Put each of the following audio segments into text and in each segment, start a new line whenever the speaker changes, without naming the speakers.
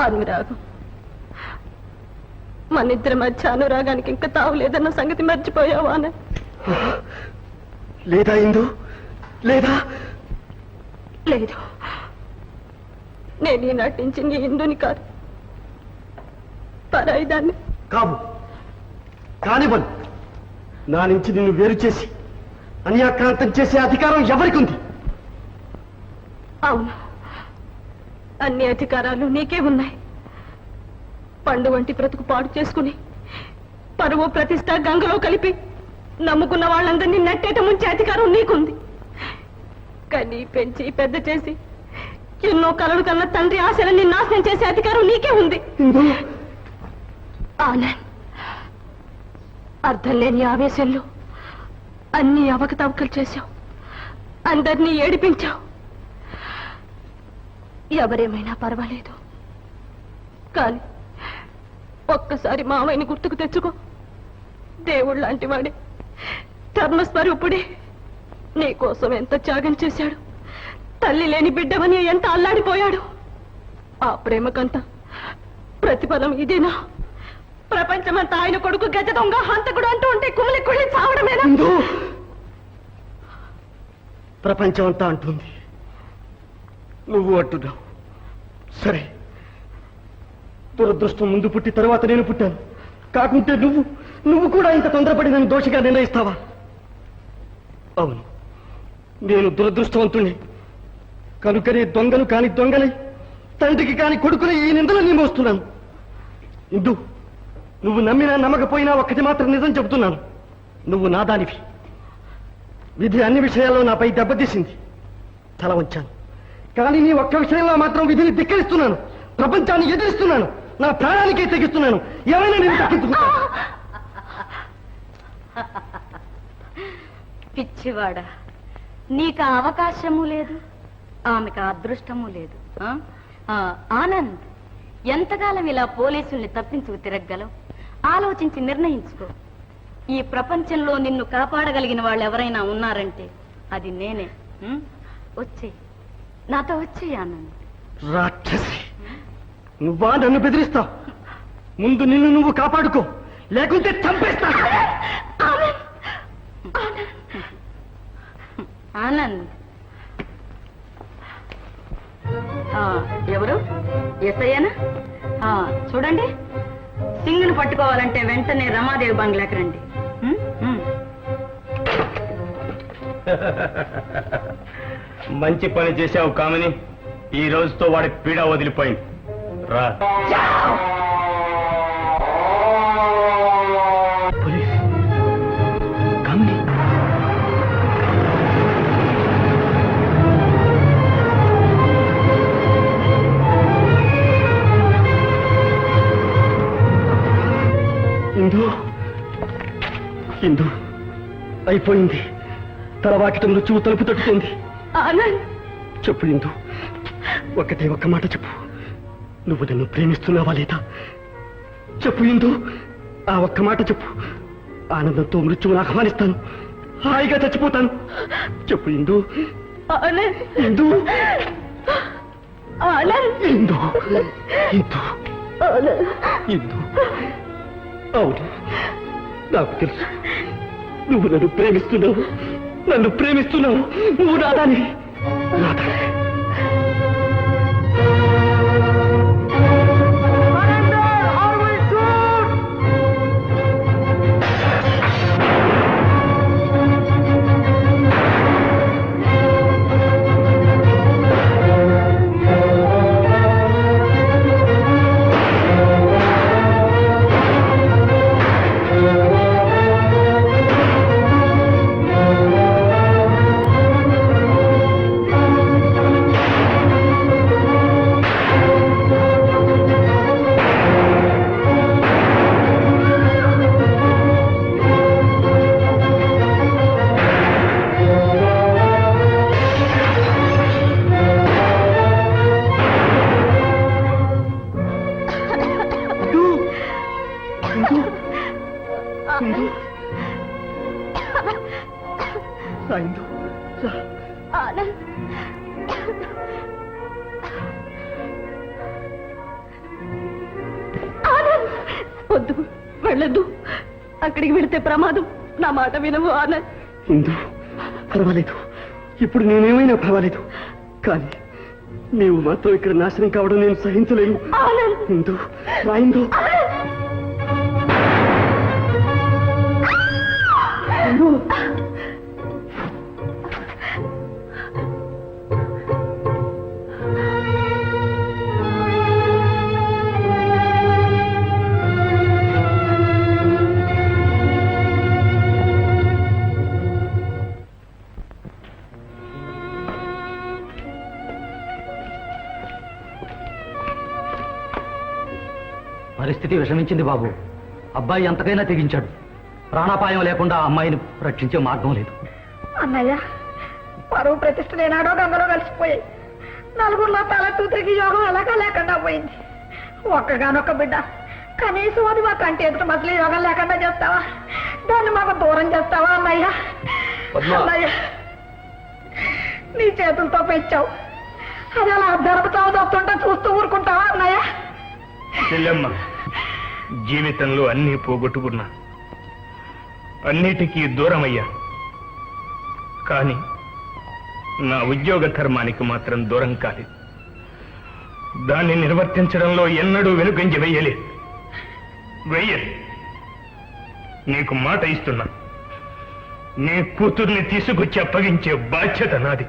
అనురాగం. మన ఇద్దరి మధ్య అనురాగానికి ఇంకా తావులేదన్న సంగతి మర్చిపోయావా?
లేదా ఇందు? లేదా?
లేదు, నేను ఈనాటి నుంచి నీ ఇందుని కాదు, పరాయిదాన్ని.
కావు, కానివ్వను. నా నుంచి నిన్ను వేరు చేసి అన్యాక్రాంతం చేసే అధికారం ఎవరికి ఉంది?
అవును, అన్ని అధికారాలు నీకే ఉన్నాయి. పండు వంటి బ్రతుకు పాడు చేసుకుని పరువు ప్రతిష్ట గంగలో కలిపి నమ్ముకున్న వాళ్ళందరినీ నట్టేట ముంచే అధికారం నీకుంది. కానీ పెంచి పెద్ద చేసి ఎన్నో కలలు కన్న తండ్రి ఆశలన్నీ నాశనం చేసే అధికారం నీకే ఉంది. ఆనంద్, అర్థం లేని ఆవేశంలో అన్ని అవకతవకలు చేశావు, అందరినీ ఏడిపించావు. ఎవరేమైనా పర్వాలేదు, కానీ ఒక్కసారి మావయ్యని గుర్తుకు తెచ్చుకో. దేవుడు లాంటి వాడే, ధర్మస్వరూపుడే, నీకోసం ఎంత త్యాగం చేశాడు. తల్లి లేని బిడ్డవని ఎంత అల్లాడిపోయాడు. ఆ ప్రేమకంతా ప్రతిఫలం ఇదేనా? ప్రపంచమంతా ఆయన కొడుకు గజ దొంగ హంతకుడు అంటూ ఉంటే కుమిలి కుళ్ళి చావడమేనా?
ప్రపంచం అంతా అంటుంది, నువ్వు అంటున్నావు. సరే, దురదృష్టం ముందు పుట్టి తరువాత నేను పుట్టాను. కాకుంటే నువ్వు కూడా ఇంత తొందరపడి నన్ను దోషిగా నిర్ణయిస్తావా? అవును, నేను దురదృష్టవంతుణ్ణి కనుకనే దొంగలు కాని దొంగలై, తండ్రికి కాని కొడుకులై ఈ నిందలన్నీ మోస్తున్నాను. ఇందు, నువ్వు నమ్మినా నమ్మకపోయినా ఒక్కటి మాత్రం నిజం చెబుతున్నాను, నువ్వు నాదానివి. విధి అన్ని విషయాల్లో నాపై దెబ్బతీసింది, తల వంచాను. కానీ నీ ఒక్క విషయంలో మాత్రం విధిని ధిక్కరిస్తున్నాను, ప్రపంచాన్ని ఎదిరిస్తున్నాను, నా ప్రాణానికే తెగిస్తున్నాను. ఎవరైనా నేను దక్కించుకుంటాను.
పిచ్చివాడా, నీకు అవకాశము లేదు, ఆమెకు అదృష్టము లేదు. ఆనంద్, ఎంతకాలం ఇలా పోలీసుల్ని తప్పించుకు తిరగలవు? ఆలోచించి నిర్ణయించుకో. ఈ ప్రపంచంలో నిన్ను కాపాడగలిగిన వాళ్ళు ఎవరైనా ఉన్నారంటే అది నేనే. వచ్చేయి, నాతో వచ్చేయి ఆనంద్.
రాక్షసి, నువ్వా నన్ను బెదిరిస్తావు? ముందు నిన్ను నువ్వు కాపాడుకో, లేకుంటే చంపేస్తా.
ఆనంద్, ఎవరు? ఎస్ఐనా? చూడండి, సింగును పట్టుకోవాలంటే వెంటనే రమాదేవి బంగ్లాకి రండి.
మంచి పని చేశావు కామిని, ఈ రోజుతో వాడి పీడ వదిలిపోయింది. రా.
కామిని, ఇందు అయిపోయింది. తలవాకిట మృత్యువు తలుపు తట్టుతోంది. చెప్పు ఇందు, ఒక్కటే ఒక్క మాట చెప్పు, నువ్వు నన్ను ప్రేమిస్తున్నావా లేదా? చెప్పు ఇందు, ఆ ఒక్క మాట చెప్పు. ఆనందంతో మృత్యువును ఆహ్వానిస్తాను, హాయిగా చచ్చిపోతాను. చెప్పు ఇందు. ఇందు, ఇందు, ఇందు, ఇందు. అవును, నాకు తెలుసు, నువ్వు నన్ను ప్రేమిస్తున్నావు, నన్ను ప్రేమిస్తున్నావు. నువ్వు నాదానివి, నాదానివి.
వద్దు, వెళ్ళొద్దు. అక్కడికి వెళితే ప్రమాదం. నా మాట వినవు ఆనంద్.
ఇందు, పర్వాలేదు, ఇప్పుడు నేనేమైనా పర్వాలేదు, కానీ నీవు మాత్రం ఇక్కడ నాశనం కావడం నేను సహించలేను.
ఆనంద్,
ఇందు, రా ఇందు. ఇందు.
పరిస్థితి విషమించింది బాబు. అబ్బాయి ఎంతకైనా తెగించాడు. ప్రాణాపాయం లేకుండా ఆ అమ్మాయిని రక్షించే మార్గం లేదు.
అన్నయ్య, పరువు ప్రతిష్ఠ నేనాడో గంగలో కలిసిపోయాయి. నలుగురిలో తల తూతికి యోగం ఎలాగా లేకుండా పోయింది. ఒక్కగానొక్క బిడ్డ, కనీసం అది మా కంటి ఎదుట మసలి యోగం లేకుండా చేస్తావా? దాన్ని మాకు దూరం చేస్తావా అన్నయ్య? అన్నయ్య, నీ చేతులతో పెంచావు, అది అలా అర్ధరపుతావు తప్పుతుంటే చూస్తూ ఊరుకుంటావా అన్నయ్య?
చెల్లెమ్మ, జీవితంలో అన్నీ పోగొట్టుకున్నా, అన్నిటికీ దూరమయ్యా. కానీ నా ఉద్యోగ ధర్మానికి మాత్రం దూరం కాలేదు. దాన్ని నిర్వర్తించడంలో ఎన్నడూ వెనుకంజ వెయ్యలేదు. నీకు మాట ఇస్తున్నా, నీ కూతుర్ని తీసుకొచ్చి అప్పగించే బాధ్యత నాది.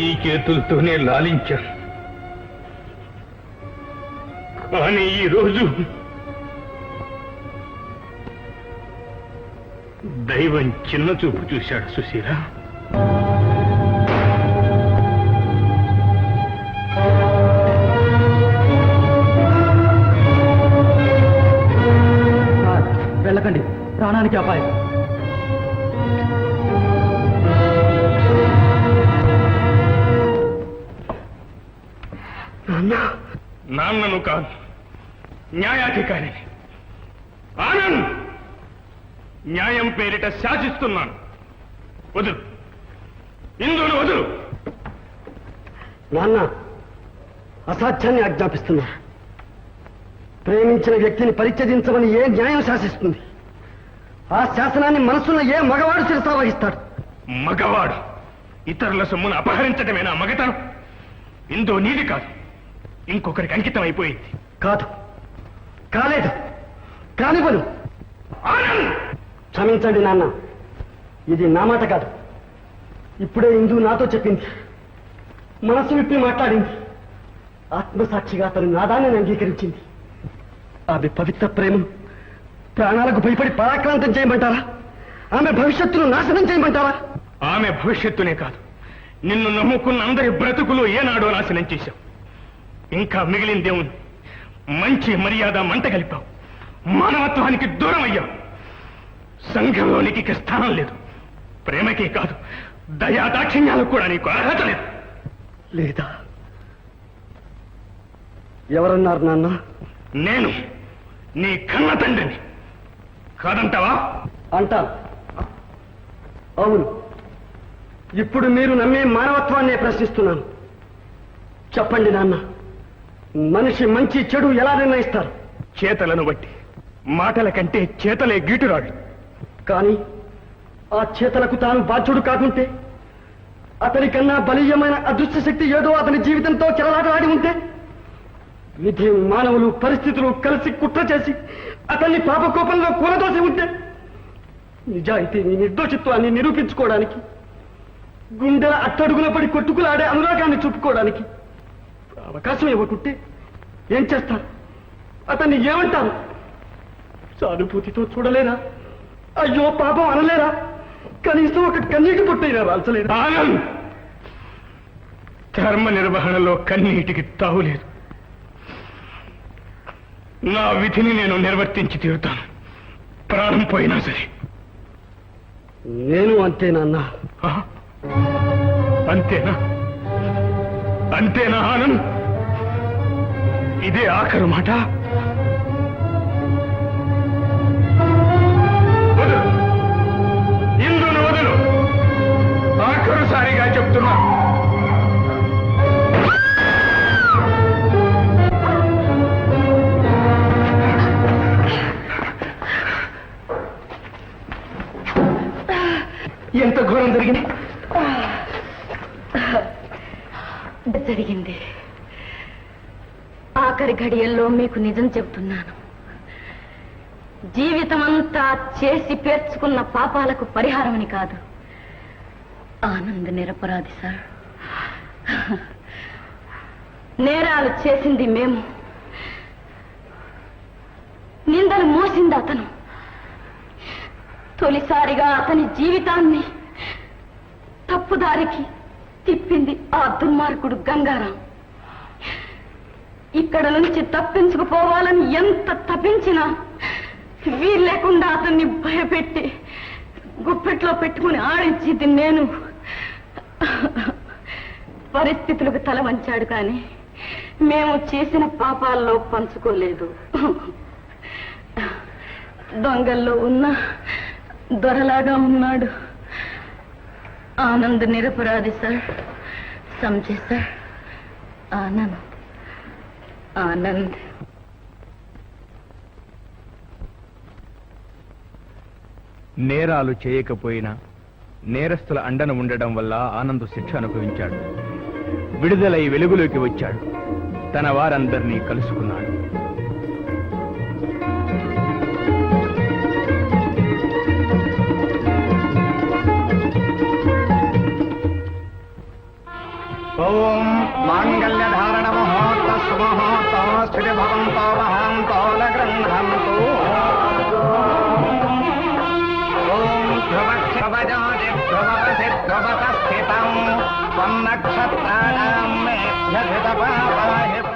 ఈ చేతులతోనే లాలించాను, కానీ ఈరోజు దైవం చిన్న చూపు చూశాడు సుశీల.
వెళ్ళకండి, ప్రాణానికి అపాయం.
నాన్నను కాదు, న్యాయాధికారిని. ఆనంద్, న్యాయం పేరిట శాసిస్తున్నాను. వదులు, ఇందును వదులు.
నాన్న, అసాధ్యాన్ని ఆజ్ఞాపిస్తున్నా. ప్రేమించిన వ్యక్తిని పరిత్యజించమని ఏ న్యాయం శాసిస్తుంది? ఆ శాసనాన్ని మనసులో ఏ మగవాడు శిరసా వహిస్తాడు?
మగవాడు ఇతరుల సొమ్మును అపహరించటమేనా మగతనం? ఇందో నీది కాదు, ఇంకొకరికి అంకితం అయిపోయింది.
కాదు, కాలేదు, కానివ్వను.
ఆనంద్,
క్షమించండి నాన్న, ఇది నా మాట కాదు. ఇప్పుడే ఇందు నాతో చెప్పింది, మనసు విప్పి మాట్లాడింది. ఆత్మసాక్షిగా తను నాదాన్ని అంగీకరించింది. ఆమె పవిత్ర ప్రేమను ప్రాణాలకు భయపడి పరాక్రాంతం చేయమంటారా? ఆమె భవిష్యత్తును నాశనం చేయమంటారా?
ఆమె భవిష్యత్తునే కాదు, నిన్ను నమ్ముకున్న అందరి బ్రతుకులు ఏనాడో నాశనం చేశావు. ఇంకా మిగిలిందేముంది? మంచి మర్యాద మంట కలిపావు, మానవత్వానికి దూరం అయ్యావు. సంఘంలోనికి ఇక స్థానం లేదు. ప్రేమకే కాదు, దయా దాక్షిణ్యాలకు కూడా నీకు అర్హత లేదు.
లేదా? ఎవరన్నారు నాన్న?
నేను నీ కన్న తండ్రిని. కాదంటావా?
అంటాను. అవును, ఇప్పుడు మీరు నమ్మే మానవత్వాన్నే ప్రశ్నిస్తున్నాను. చెప్పండి నాన్న, మనిషి మంచి చెడు ఎలా నిర్ణయిస్తారు?
చేతలను బట్టి. మాటల కంటే చేతలే గీటురాడు.
కానీ ఆ చేతలకు తాను బాధ్యుడు కాకుంటే, అతనికన్నా బలీయమైన అదృశ్య శక్తి ఏదో అతని జీవితంతో చెలలాటలాడి ఉంటే, విధి మానవులు పరిస్థితులు కలిసి కుట్ర చేసి అతన్ని పాపకోపంలో కూలదోసి ఉంటే, నిజాయితీని నిర్దోషిత్వాన్ని నిరూపించుకోవడానికి, గుండెల అట్టడుగుల పడి కొట్టుకులాడే అనురాగాన్ని చూపుకోవడానికి అవకాశం ఇవ్వకుంటే ఏం చేస్తారు? అతన్ని ఏమంటారు? సానుభూతితో చూడలేరా? అయ్యో పాపం అనలేరా? కనీసం ఒక కన్నీటి పొట్టైనా రాల్చలేరా?
ఆనంద్, ధర్మ నిర్వహణలో కన్నీటికి తావులేదు. నా విధిని నేను నిర్వర్తించి తీరుతాను. ప్రాణం పోయినా సరే.
నేను అంతే నాన్న.
ఆ? అంతేనా? అంతేనా ఆనంద్? ఇదే ఆఖరు మాట? వదులు, ఇందును వదులు. ఆఖరుసారిగా చెప్తున్నా.
ఎంత ఘోరం జరిగింది?
జరిగింది. ఆఖరి ఘడియల్లో మీకు నిజం చెబుతున్నాను. జీవితమంతా చేసి పేర్చుకున్న పాపాలకు పరిహారమని కాదు. ఆనంద్ నిరపరాధి సార్. నేరాలు చేసింది మేము, నిందలు మోసింది అతను. తొలిసారిగా అతని జీవితాన్ని తప్పుదారికి తిప్పింది ఆ దుర్మార్గుడు గంగారాం. ఇక్కడ నుంచి తప్పించుకుపోవాలని ఎంత తప్పించినా వీల్లేకుండా అతన్ని భయపెట్టి గుప్పెట్లో పెట్టుకుని ఆడించింది నేను. పరిస్థితులకు తల వంచాడు, కానీ మేము చేసిన పాపాల్లో పంచుకోలేదు. దొంగల్లో ఉన్న దొరలాగా ఉన్నాడు. ఆనంద్ నిరపరాధి సార్. సమझे సార్. ఆనంద్ ఆనంద్
నేరాలు చేయకపోయినా నేరస్తుల అండన ఉండడం వల్ల ఆనంద్ శిక్ష అనుభవించాడు. విడుదలై వెలుగులోకి వచ్చాడు. తన వారందరినీ కలుసుకున్నాడు.
ఓం మాంగళ్యధారణ ముహూర్త సుముహూర్త స్థితి భవంతో వహంతో గృహంతు. ఓం ధ్రువక్షవజాది ధ్రువపసి ధ్రువత స్థితం త్వన్నక్షత్రాణాం మేభ్యధిత పాపాహి